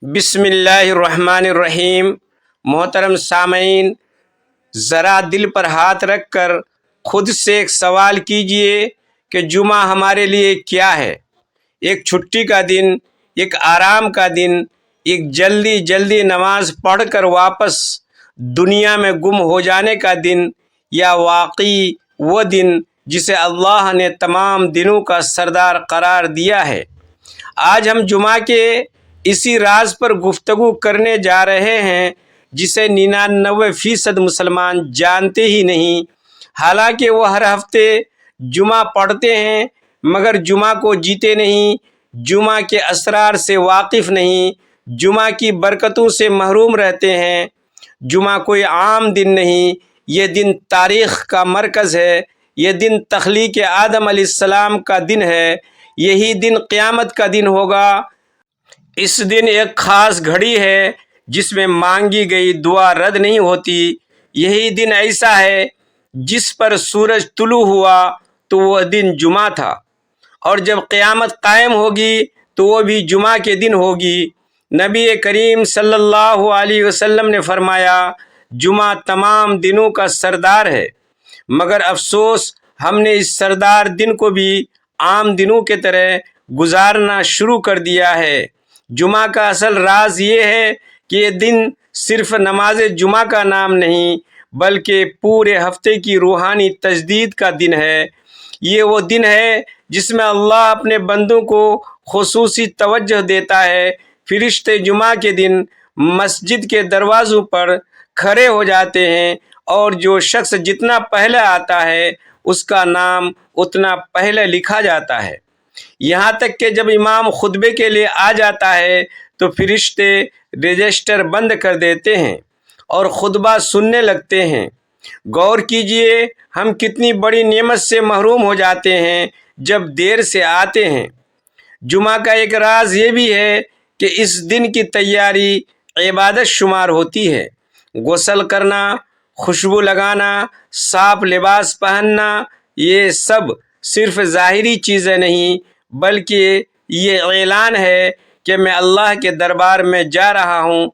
بسم اللہ الرحمن الرحیم۔ محترم سامعین، ذرا دل پر ہاتھ رکھ کر خود سے ایک سوال کیجئے کہ جمعہ ہمارے لیے کیا ہے؟ ایک چھٹی کا دن، ایک آرام کا دن، ایک جلدی نماز پڑھ کر واپس دنیا میں گم ہو جانے کا دن، یا واقعی وہ دن جسے اللہ نے تمام دنوں کا سردار قرار دیا ہے؟ آج ہم جمعہ کے اسی راز پر گفتگو کرنے جا رہے ہیں جسے 99% مسلمان جانتے ہی نہیں، حالانکہ وہ ہر ہفتے جمعہ پڑھتے ہیں مگر جمعہ کو جیتے نہیں، جمعہ کے اسرار سے واقف نہیں، جمعہ کی برکتوں سے محروم رہتے ہیں۔ جمعہ کوئی عام دن نہیں، یہ دن تاریخ کا مرکز ہے، یہ دن تخلیق آدم علیہ السلام کا دن ہے، یہی دن قیامت کا دن ہوگا۔ اس دن ایک خاص گھڑی ہے جس میں مانگی گئی دعا رد نہیں ہوتی۔ یہی دن ایسا ہے جس پر سورج طلوع ہوا تو وہ دن جمعہ تھا، اور جب قیامت قائم ہوگی تو وہ بھی جمعہ کے دن ہوگی۔ نبی کریم صلی اللہ علیہ وسلم نے فرمایا، جمعہ تمام دنوں کا سردار ہے، مگر افسوس ہم نے اس سردار دن کو بھی عام دنوں کے طرح گزارنا شروع کر دیا ہے۔ جمعہ کا اصل راز یہ ہے کہ یہ دن صرف نماز جمعہ کا نام نہیں بلکہ پورے ہفتے کی روحانی تجدید کا دن ہے۔ یہ وہ دن ہے جس میں اللہ اپنے بندوں کو خصوصی توجہ دیتا ہے۔ فرشتے جمعہ کے دن مسجد کے دروازوں پر کھڑے ہو جاتے ہیں، اور جو شخص جتنا پہلے آتا ہے اس کا نام اتنا پہلے لکھا جاتا ہے۔ یہاں تک کہ جب امام خطبے کے لیے آ جاتا ہے تو فرشتے رجسٹر بند کر دیتے ہیں اور خطبہ سننے لگتے ہیں۔ غور کیجئے ہم کتنی بڑی نعمت سے محروم ہو جاتے ہیں جب دیر سے آتے ہیں۔ جمعہ کا ایک راز یہ بھی ہے کہ اس دن کی تیاری عبادت شمار ہوتی ہے۔ غسل کرنا، خوشبو لگانا، صاف لباس پہننا، یہ سب صرف ظاہری چیزیں نہیں بلکہ یہ اعلان ہے کہ میں اللہ کے دربار میں جا رہا ہوں۔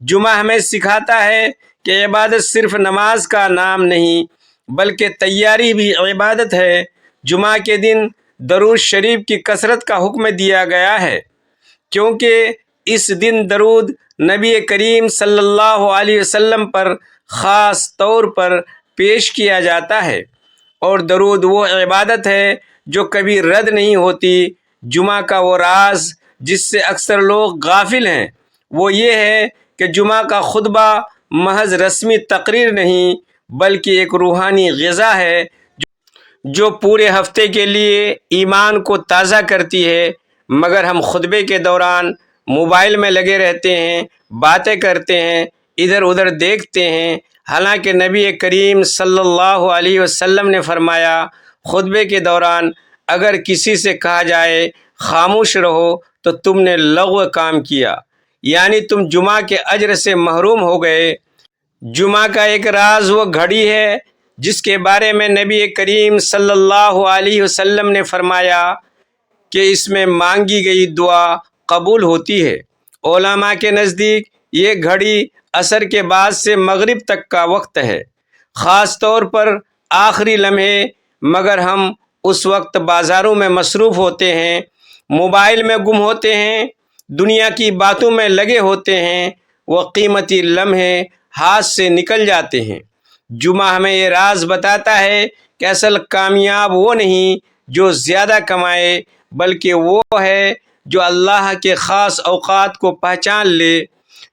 جمعہ ہمیں سکھاتا ہے کہ عبادت صرف نماز کا نام نہیں بلکہ تیاری بھی عبادت ہے۔ جمعہ کے دن درود شریف کی کثرت کا حکم دیا گیا ہے، کیونکہ اس دن درود نبی کریم صلی اللہ علیہ وسلم پر خاص طور پر پیش کیا جاتا ہے، اور درود وہ عبادت ہے جو کبھی رد نہیں ہوتی۔ جمعہ کا وہ راز جس سے اکثر لوگ غافل ہیں وہ یہ ہے کہ جمعہ کا خطبہ محض رسمی تقریر نہیں بلکہ ایک روحانی غذا ہے جو پورے ہفتے کے لیے ایمان کو تازہ کرتی ہے۔ مگر ہم خطبے کے دوران موبائل میں لگے رہتے ہیں، باتیں کرتے ہیں، ادھر ادھر دیکھتے ہیں، حالانکہ نبی کریم صلی اللہ علیہ وسلم نے فرمایا، خطبے کے دوران اگر کسی سے کہا جائے خاموش رہو تو تم نے لغو کام کیا، یعنی تم جمعہ کے اجر سے محروم ہو گئے۔ جمعہ کا ایک راز وہ گھڑی ہے جس کے بارے میں نبی کریم صلی اللہ علیہ وسلم نے فرمایا کہ اس میں مانگی گئی دعا قبول ہوتی ہے۔ علماء کے نزدیک یہ گھڑی عصر کے بعد سے مغرب تک کا وقت ہے، خاص طور پر آخری لمحے، مگر ہم اس وقت بازاروں میں مصروف ہوتے ہیں، موبائل میں گم ہوتے ہیں، دنیا کی باتوں میں لگے ہوتے ہیں، وہ قیمتی لمحے ہاتھ سے نکل جاتے ہیں۔ جمعہ ہمیں یہ راز بتاتا ہے کہ اصل کامیاب وہ نہیں جو زیادہ کمائے بلکہ وہ ہے جو اللہ کے خاص اوقات کو پہچان لے۔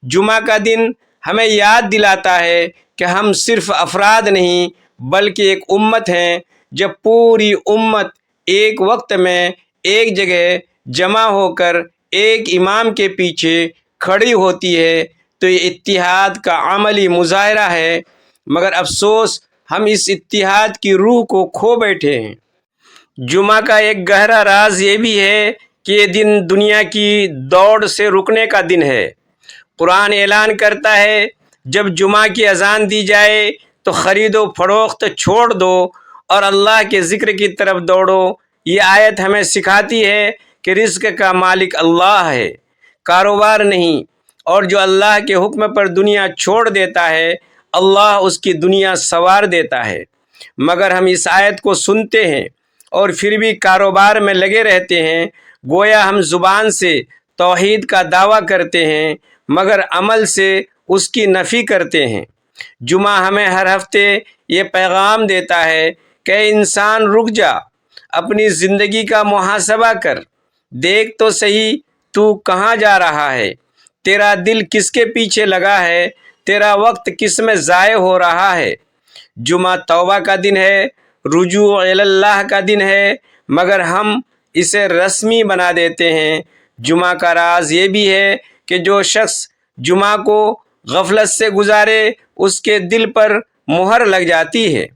جمعہ کا دن ہمیں یاد دلاتا ہے کہ ہم صرف افراد نہیں بلکہ ایک امت ہیں۔ جب پوری امت ایک وقت میں ایک جگہ جمع ہو کر ایک امام کے پیچھے کھڑی ہوتی ہے تو یہ اتحاد کا عملی مظاہرہ ہے، مگر افسوس ہم اس اتحاد کی روح کو کھو بیٹھے ہیں۔ جمعہ کا ایک گہرا راز یہ بھی ہے کہ یہ دن دنیا کی دوڑ سے رکنے کا دن ہے۔ قرآن اعلان کرتا ہے، جب جمعہ کی اذان دی جائے تو خرید و فروخت چھوڑ دو اور اللہ کے ذکر کی طرف دوڑو۔ یہ آیت ہمیں سکھاتی ہے کہ رزق کا مالک اللہ ہے، کاروبار نہیں، اور جو اللہ کے حکم پر دنیا چھوڑ دیتا ہے اللہ اس کی دنیا سنوار دیتا ہے۔ مگر ہم اس آیت کو سنتے ہیں اور پھر بھی کاروبار میں لگے رہتے ہیں، گویا ہم زبان سے توحید کا دعویٰ کرتے ہیں مگر عمل سے اس کی نفی کرتے ہیں۔ جمعہ ہمیں ہر ہفتے یہ پیغام دیتا ہے کہ اے انسان رک جا، اپنی زندگی کا محاسبہ کر، دیکھ تو صحیح تو کہاں جا رہا ہے، تیرا دل کس کے پیچھے لگا ہے، تیرا وقت کس میں ضائع ہو رہا ہے۔ جمعہ توبہ کا دن ہے، رجوع اللہ کا دن ہے، مگر ہم اسے رسمی بنا دیتے ہیں۔ جمعہ کا راز یہ بھی ہے کہ جو شخص جمعہ کو غفلت سے گزارے اس کے دل پر مہر لگ جاتی ہے۔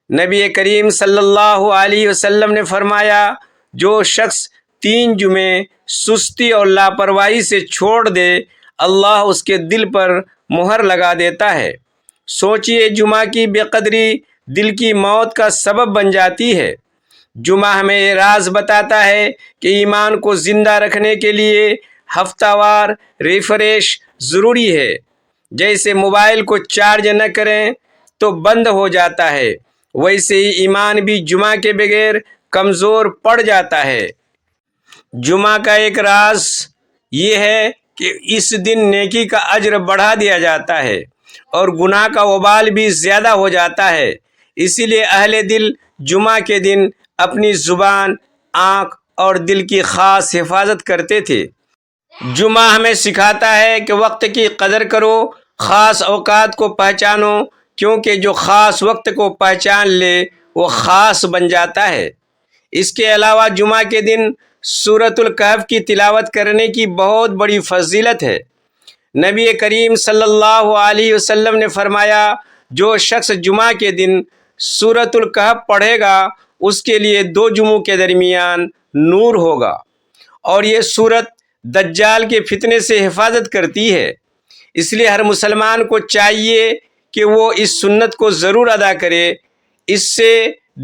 نبی کریم صلی اللہ علیہ وسلم نے فرمایا، جو شخص 3 جمعے سستی اور لاپرواہی سے چھوڑ دے اللہ اس کے دل پر مہر لگا دیتا ہے۔ سوچئے جمعہ کی بے قدری دل کی موت کا سبب بن جاتی ہے۔ جمعہ ہمیں یہ راز بتاتا ہے کہ ایمان کو زندہ رکھنے کے لیے ہفتہ وار ریفریش ضروری ہے۔ جیسے موبائل کو چارج نہ کریں تو بند ہو جاتا ہے، ویسے ہی ایمان بھی جمعہ کے بغیر کمزور پڑ جاتا ہے۔ جمعہ کا ایک راز یہ ہے کہ اس دن نیکی کا اجر بڑھا دیا جاتا ہے اور گناہ کا وبال بھی زیادہ ہو جاتا ہے۔ اسی لیے اہل دل جمعہ کے دن اپنی زبان، آنکھ اور دل کی خاص حفاظت کرتے تھے۔ جمعہ ہمیں سکھاتا ہے کہ وقت کی قدر کرو، خاص اوقات کو پہچانو، کیونکہ جو خاص وقت کو پہچان لے وہ خاص بن جاتا ہے۔ اس کے علاوہ جمعہ کے دن سورۃ الکہف کی تلاوت کرنے کی بہت بڑی فضیلت ہے۔ نبی کریم صلی اللہ علیہ وسلم نے فرمایا، جو شخص جمعہ کے دن سورۃ الکہف پڑھے گا اس کے لیے 2 جمعوں کے درمیان نور ہوگا، اور یہ سورت دجال کے فتنے سے حفاظت کرتی ہے۔ اس لیے ہر مسلمان کو چاہیے کہ وہ اس سنت کو ضرور ادا کرے۔ اس سے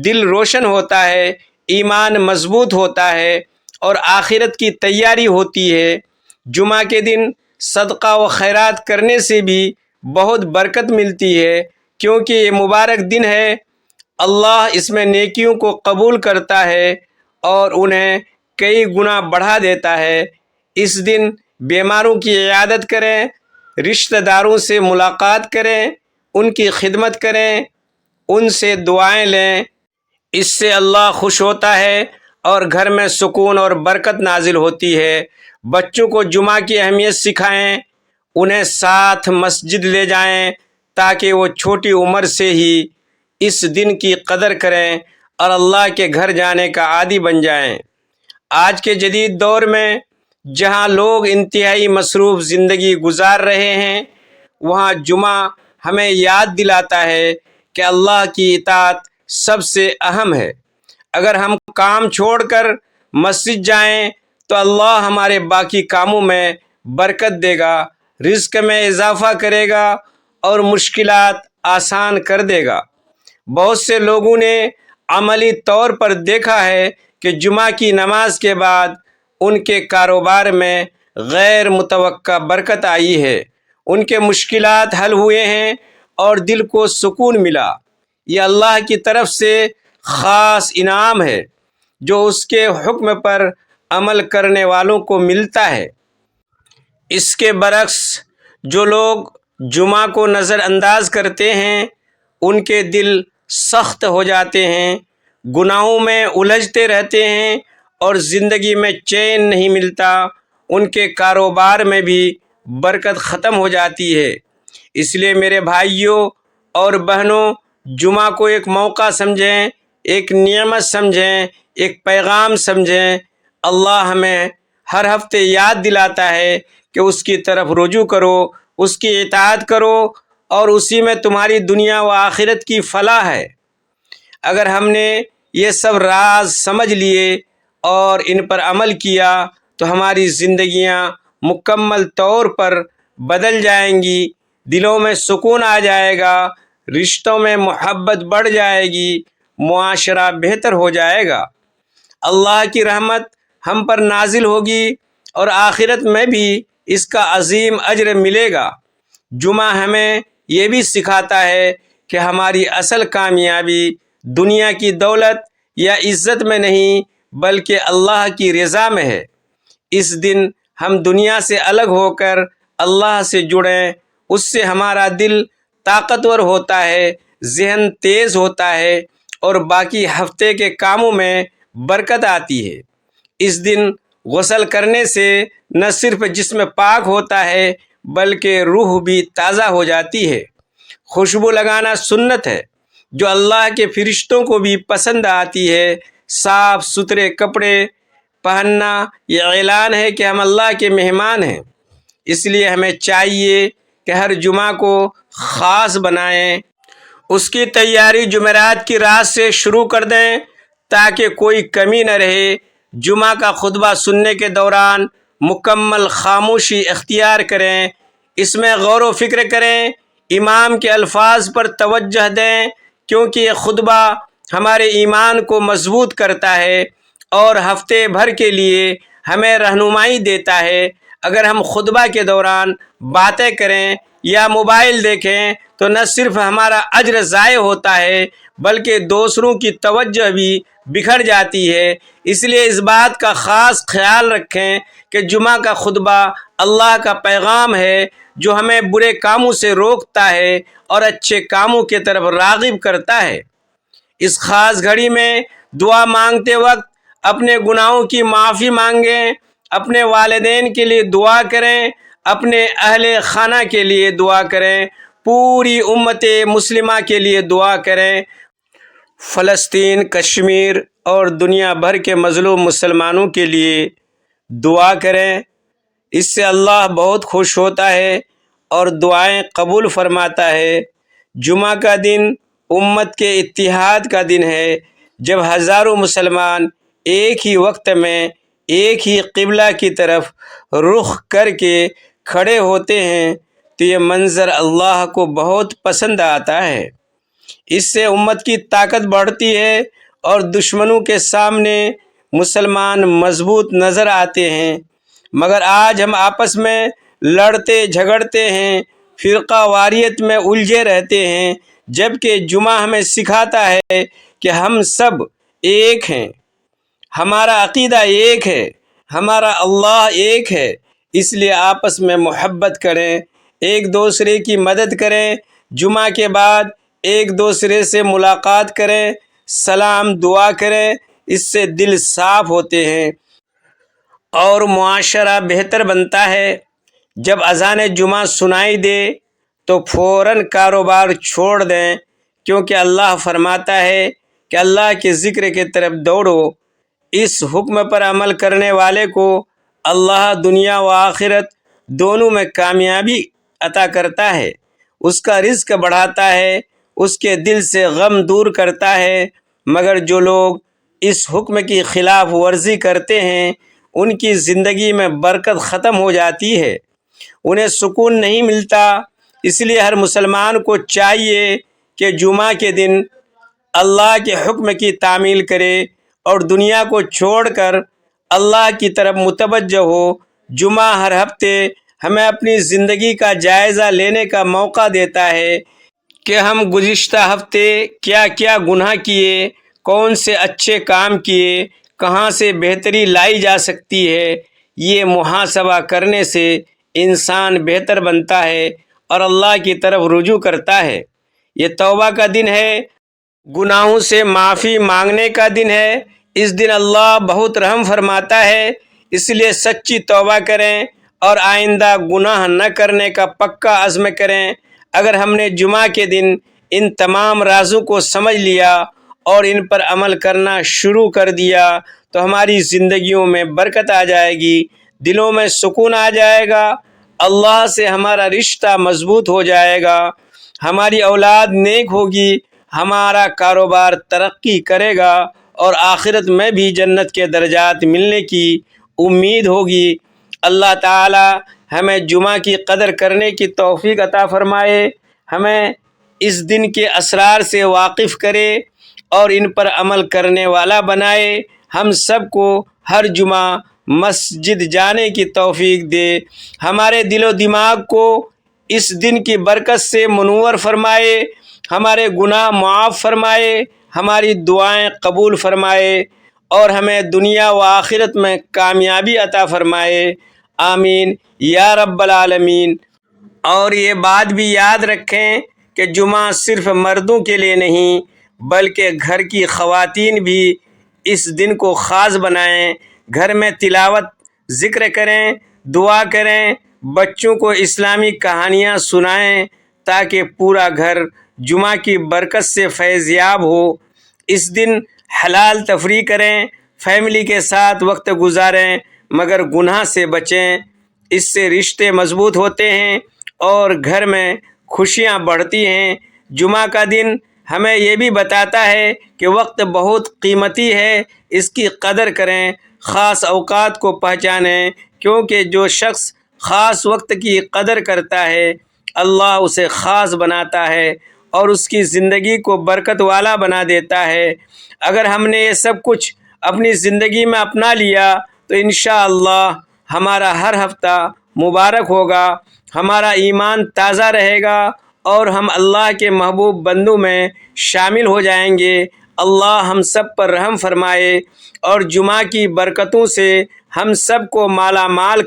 دل روشن ہوتا ہے، ایمان مضبوط ہوتا ہے اور آخرت کی تیاری ہوتی ہے۔ جمعہ کے دن صدقہ و خیرات کرنے سے بھی بہت برکت ملتی ہے، کیونکہ یہ مبارک دن ہے۔ اللہ اس میں نیکیوں کو قبول کرتا ہے اور انہیں کئی گنا بڑھا دیتا ہے۔ اس دن بیماروں کی عیادت کریں، رشتہ داروں سے ملاقات کریں، ان کی خدمت کریں، ان سے دعائیں لیں۔ اس سے اللہ خوش ہوتا ہے اور گھر میں سکون اور برکت نازل ہوتی ہے۔ بچوں کو جمعہ کی اہمیت سکھائیں، انہیں ساتھ مسجد لے جائیں تاکہ وہ چھوٹی عمر سے ہی اس دن کی قدر کریں اور اللہ کے گھر جانے کا عادی بن جائیں۔ آج کے جدید دور میں جہاں لوگ انتہائی مصروف زندگی گزار رہے ہیں، وہاں جمعہ ہمیں یاد دلاتا ہے کہ اللہ کی اطاعت سب سے اہم ہے۔ اگر ہم کام چھوڑ کر مسجد جائیں تو اللہ ہمارے باقی کاموں میں برکت دے گا، رزق میں اضافہ کرے گا اور مشکلات آسان کر دے گا۔ بہت سے لوگوں نے عملی طور پر دیکھا ہے کہ جمعہ کی نماز کے بعد ان کے کاروبار میں غیر متوقع برکت آئی ہے، ان کے مشکلات حل ہوئے ہیں اور دل کو سکون ملا۔ یہ اللہ کی طرف سے خاص انعام ہے جو اس کے حکم پر عمل کرنے والوں کو ملتا ہے۔ اس کے برعکس جو لوگ جمعہ کو نظر انداز کرتے ہیں ان کے دل سخت ہو جاتے ہیں، گناہوں میں الجھتے رہتے ہیں اور زندگی میں چین نہیں ملتا، ان کے کاروبار میں بھی برکت ختم ہو جاتی ہے۔ اس لیے میرے بھائیوں اور بہنوں، جمعہ کو ایک موقع سمجھیں، ایک نعمت سمجھیں، ایک پیغام سمجھیں۔ اللہ ہمیں ہر ہفتے یاد دلاتا ہے کہ اس کی طرف رجوع کرو، اس کی اطاعت کرو اور اسی میں تمہاری دنیا و آخرت کی فلاح ہے۔ اگر ہم نے یہ سب راز سمجھ لیے اور ان پر عمل کیا تو ہماری زندگیاں مکمل طور پر بدل جائیں گی، دلوں میں سکون آ جائے گا، رشتوں میں محبت بڑھ جائے گی، معاشرہ بہتر ہو جائے گا، اللہ کی رحمت ہم پر نازل ہوگی اور آخرت میں بھی اس کا عظیم اجر ملے گا۔ جمعہ ہمیں یہ بھی سکھاتا ہے کہ ہماری اصل کامیابی دنیا کی دولت یا عزت میں نہیں بلکہ اللہ کی رضا میں ہے۔ اس دن ہم دنیا سے الگ ہو کر اللہ سے جڑیں، اس سے ہمارا دل طاقتور ہوتا ہے، ذہن تیز ہوتا ہے اور باقی ہفتے کے کاموں میں برکت آتی ہے۔ اس دن غسل کرنے سے نہ صرف جسم پاک ہوتا ہے بلکہ روح بھی تازہ ہو جاتی ہے۔ خوشبو لگانا سنت ہے جو اللہ کے فرشتوں کو بھی پسند آتی ہے۔ صاف ستھرے کپڑے پہننا یہ اعلان ہے کہ ہم اللہ کے مہمان ہیں، اس لیے ہمیں چاہیے کہ ہر جمعہ کو خاص بنائیں، اس کی تیاری جمعرات کی رات سے شروع کر دیں تاکہ کوئی کمی نہ رہے۔ جمعہ کا خطبہ سننے کے دوران مکمل خاموشی اختیار کریں، اس میں غور و فکر کریں، امام کے الفاظ پر توجہ دیں کیونکہ یہ خطبہ ہمارے ایمان کو مضبوط کرتا ہے اور ہفتے بھر کے لیے ہمیں رہنمائی دیتا ہے۔ اگر ہم خطبہ کے دوران باتیں کریں یا موبائل دیکھیں تو نہ صرف ہمارا اجر ضائع ہوتا ہے بلکہ دوسروں کی توجہ بھی بکھر جاتی ہے۔ اس لیے اس بات کا خاص خیال رکھیں کہ جمعہ کا خطبہ اللہ کا پیغام ہے جو ہمیں برے کاموں سے روکتا ہے اور اچھے کاموں کی طرف راغب کرتا ہے۔ اس خاص گھڑی میں دعا مانگتے وقت اپنے گناہوں کی معافی مانگیں، اپنے والدین کے لیے دعا کریں، اپنے اہل خانہ کے لیے دعا کریں، پوری امت مسلمہ کے لیے دعا کریں، فلسطین، کشمیر اور دنیا بھر کے مظلوم مسلمانوں کے لیے دعا کریں۔ اس سے اللہ بہت خوش ہوتا ہے اور دعائیں قبول فرماتا ہے۔ جمعہ کا دن امت کے اتحاد کا دن ہے۔ جب ہزاروں مسلمان ایک ہی وقت میں ایک ہی قبلہ کی طرف رخ کر کے کھڑے ہوتے ہیں تو یہ منظر اللہ کو بہت پسند آتا ہے۔ اس سے امت کی طاقت بڑھتی ہے اور دشمنوں کے سامنے مسلمان مضبوط نظر آتے ہیں۔ مگر آج ہم آپس میں لڑتے جھگڑتے ہیں، فرقہ واریت میں الجھے رہتے ہیں، جبکہ جمعہ ہمیں سکھاتا ہے کہ ہم سب ایک ہیں، ہمارا عقیدہ ایک ہے، ہمارا اللہ ایک ہے۔ اس لیے آپس میں محبت کریں، ایک دوسرے کی مدد کریں، جمعہ کے بعد ایک دوسرے سے ملاقات کریں، سلام دعا کریں، اس سے دل صاف ہوتے ہیں اور معاشرہ بہتر بنتا ہے۔ جب اذان جمعہ سنائی دے تو فوراً کاروبار چھوڑ دیں کیونکہ اللہ فرماتا ہے کہ اللہ کے ذکر کی طرف دوڑو۔ اس حکم پر عمل کرنے والے کو اللہ دنیا و آخرت دونوں میں کامیابی عطا کرتا ہے، اس کا رزق بڑھاتا ہے، اس کے دل سے غم دور کرتا ہے۔ مگر جو لوگ اس حکم کی خلاف ورزی کرتے ہیں ان کی زندگی میں برکت ختم ہو جاتی ہے، انہیں سکون نہیں ملتا۔ اس لیے ہر مسلمان کو چاہیے کہ جمعہ کے دن اللہ کے حکم کی تعمیل کرے اور دنیا کو چھوڑ کر اللہ کی طرف متوجہ ہو۔ جمعہ ہر ہفتے ہمیں اپنی زندگی کا جائزہ لینے کا موقع دیتا ہے کہ ہم گزشتہ ہفتے کیا کیا گناہ کیے، کون سے اچھے کام کیے، کہاں سے بہتری لائی جا سکتی ہے۔ یہ محاسبہ کرنے سے انسان بہتر بنتا ہے اور اللہ کی طرف رجوع کرتا ہے۔ یہ توبہ کا دن ہے، گناہوں سے معافی مانگنے کا دن ہے۔ اس دن اللہ بہت رحم فرماتا ہے، اس لیے سچی توبہ کریں اور آئندہ گناہ نہ کرنے کا پکا عزم کریں۔ اگر ہم نے جمعہ کے دن ان تمام رازوں کو سمجھ لیا اور ان پر عمل کرنا شروع کر دیا تو ہماری زندگیوں میں برکت آ جائے گی، دلوں میں سکون آ جائے گا، اللہ سے ہمارا رشتہ مضبوط ہو جائے گا، ہماری اولاد نیک ہوگی، ہمارا کاروبار ترقی کرے گا اور آخرت میں بھی جنت کے درجات ملنے کی امید ہوگی۔ اللہ تعالی ہمیں جمعہ کی قدر کرنے کی توفیق عطا فرمائے، ہمیں اس دن کے اسرار سے واقف کرے اور ان پر عمل کرنے والا بنائے۔ ہم سب کو ہر جمعہ مسجد جانے کی توفیق دے، ہمارے دل و دماغ کو اس دن کی برکت سے منور فرمائے، ہمارے گناہ معاف فرمائے، ہماری دعائیں قبول فرمائے اور ہمیں دنیا و آخرت میں کامیابی عطا فرمائے، آمین یا رب العالمین۔ اور یہ بات بھی یاد رکھیں کہ جمعہ صرف مردوں کے لیے نہیں بلکہ گھر کی خواتین بھی اس دن کو خاص بنائیں، گھر میں تلاوت، ذکر کریں، دعا کریں، بچوں کو اسلامی کہانیاں سنائیں تاکہ پورا گھر جمعہ کی برکت سے فیض یاب ہو۔ اس دن حلال تفریح کریں، فیملی کے ساتھ وقت گزاریں مگر گناہ سے بچیں، اس سے رشتے مضبوط ہوتے ہیں اور گھر میں خوشیاں بڑھتی ہیں۔ جمعہ کا دن ہمیں یہ بھی بتاتا ہے کہ وقت بہت قیمتی ہے، اس کی قدر کریں، خاص اوقات کو پہچانیں، کیونکہ جو شخص خاص وقت کی قدر کرتا ہے اللہ اسے خاص بناتا ہے اور اس کی زندگی کو برکت والا بنا دیتا ہے۔ اگر ہم نے یہ سب کچھ اپنی زندگی میں اپنا لیا تو انشاءاللہ ہمارا ہر ہفتہ مبارک ہوگا، ہمارا ایمان تازہ رہے گا اور ہم اللہ کے محبوب بندوں میں شامل ہو جائیں گے۔ اللہ ہم سب پر رحم فرمائے اور جمعہ کی برکتوں سے ہم سب کو مالا مال